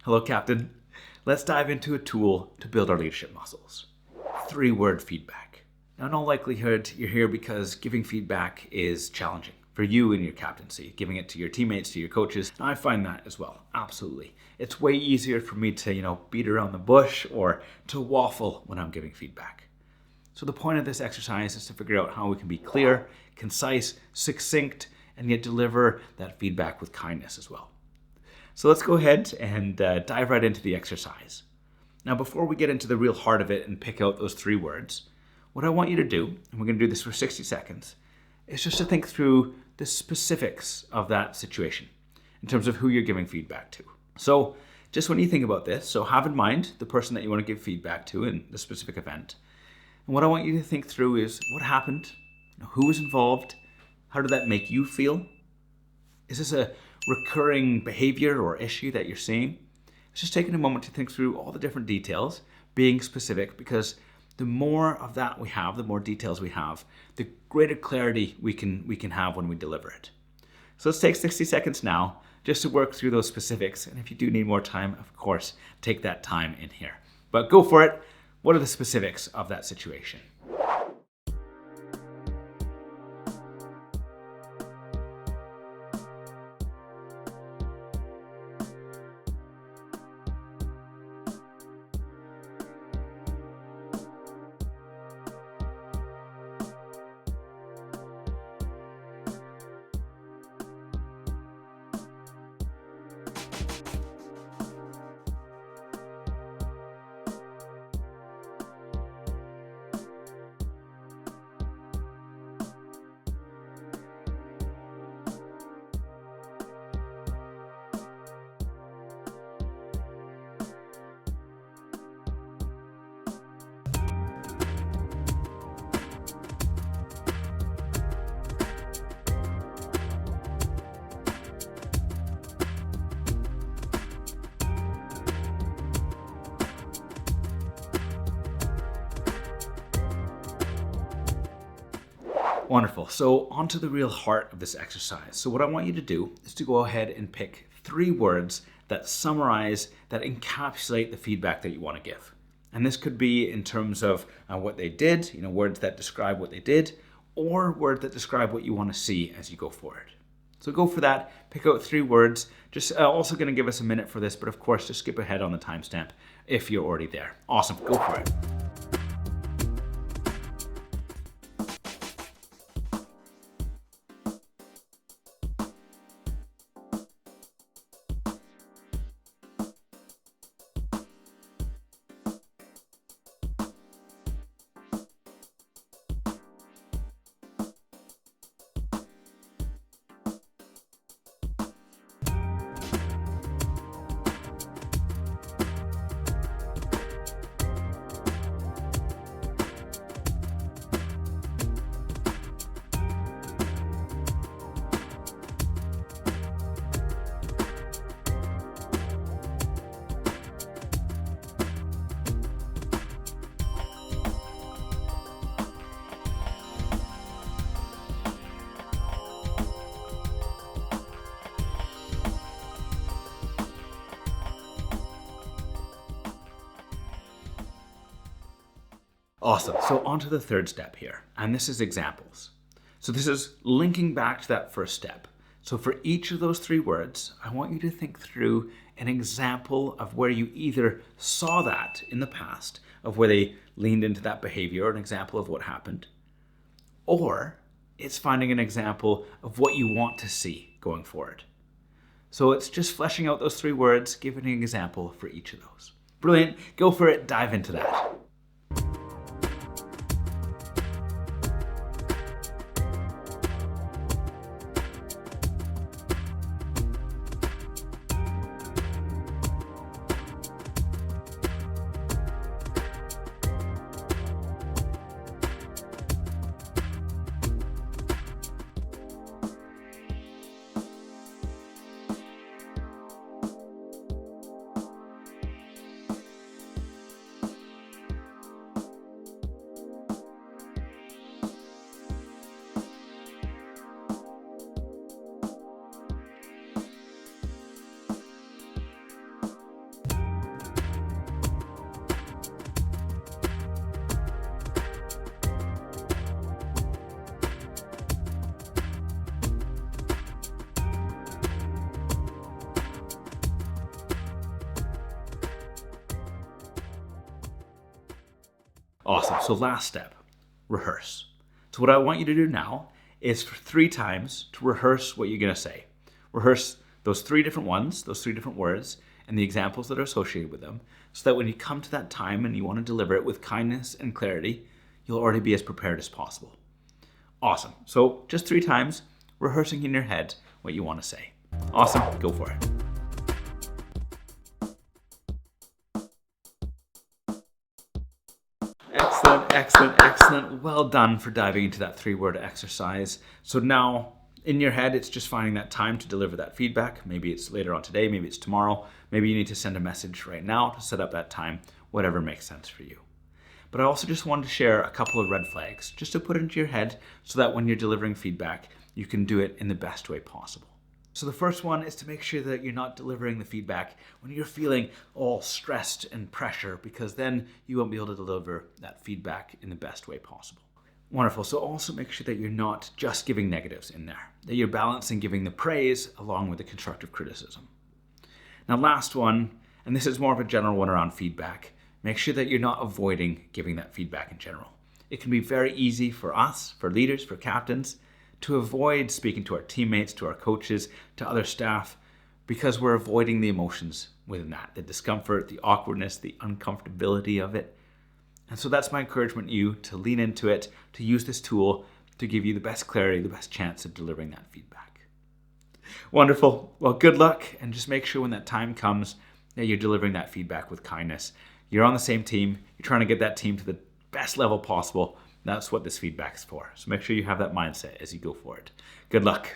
Hello, Captain. Let's dive into a tool to build our leadership muscles. 3-word feedback. Now, in all likelihood, you're here because giving feedback is challenging for you in your captaincy, giving it to your teammates, to your coaches. And I find that as well, absolutely. It's way easier for me to, beat around the bush or to waffle when I'm giving feedback. So the point of this exercise is to figure out how we can be clear, concise, succinct, and yet deliver that feedback with kindness as well. So let's go ahead and dive right into the exercise. Now, before we get into the real heart of it and pick out those 3 words, what I want you to do, and we're going to do this for 60 seconds, is just to think through the specifics of that situation in terms of who you're giving feedback to. So just when you think about this, so have in mind the person that you want to give feedback to in the specific event. And what I want you to think through is what happened, who was involved, how did that make you feel? Is this a recurring behavior or issue that you're seeing? It's just taking a moment to think through all the different details, being specific, because the more of that we have, the more details we have, the greater clarity we can have when we deliver it. So let's take 60 seconds now just to work through those specifics. And if you do need more time, of course, take that time in here. But go for it. What are the specifics of that situation? Wonderful. So on to the real heart of this exercise. So what I want you to do is to go ahead and pick 3 words that summarize, that encapsulate the feedback that you want to give. And this could be in terms of what they did, words that describe what they did, or words that describe what you want to see as you go forward. So go for that, pick out 3 words. Just also going to give us a minute for this, but of course, just skip ahead on the timestamp if you're already there. Awesome, go for it. Awesome. So on to the 3rd step here, and this is examples. So this is linking back to that first step. So for each of those 3 words, I want you to think through an example of where you either saw that in the past, of where they leaned into that behavior, or an example of what happened, or it's finding an example of what you want to see going forward. So it's just fleshing out those 3 words, giving an example for each of those. Brilliant. Go for it. Dive into that. Awesome. So last step, rehearse. So what I want you to do now is for 3 times to rehearse what you're going to say. Rehearse those 3 different ones, those 3 different words, and the examples that are associated with them, so that when you come to that time and you want to deliver it with kindness and clarity, you'll already be as prepared as possible. Awesome. So just 3 times, rehearsing in your head what you want to say. Awesome. Go for it. Excellent, excellent, excellent. Well done for diving into that 3-word exercise. So now in your head, it's just finding that time to deliver that feedback. Maybe it's later on today, maybe it's tomorrow. Maybe you need to send a message right now to set up that time, whatever makes sense for you. But I also just wanted to share a couple of red flags just to put into your head so that when you're delivering feedback, you can do it in the best way possible. So the first one is to make sure that you're not delivering the feedback when you're feeling all stressed and pressure, because then you won't be able to deliver that feedback in the best way possible. Wonderful. So also make sure that you're not just giving negatives in there, that you're balancing giving the praise along with the constructive criticism. Now, last one, and this is more of a general one around feedback, make sure that you're not avoiding giving that feedback in general. It can be very easy for us, for leaders, for captains, to avoid speaking to our teammates, to our coaches, to other staff, because we're avoiding the emotions within that, the discomfort, the awkwardness, the uncomfortability of it. And so that's my encouragement to you to lean into it, to use this tool to give you the best clarity, the best chance of delivering that feedback. Wonderful. Well, good luck, and just make sure when that time comes that you're delivering that feedback with kindness. You're on the same team. You're trying to get that team to the best level possible. That's what this feedback is for. So make sure you have that mindset as you go for it. Good luck.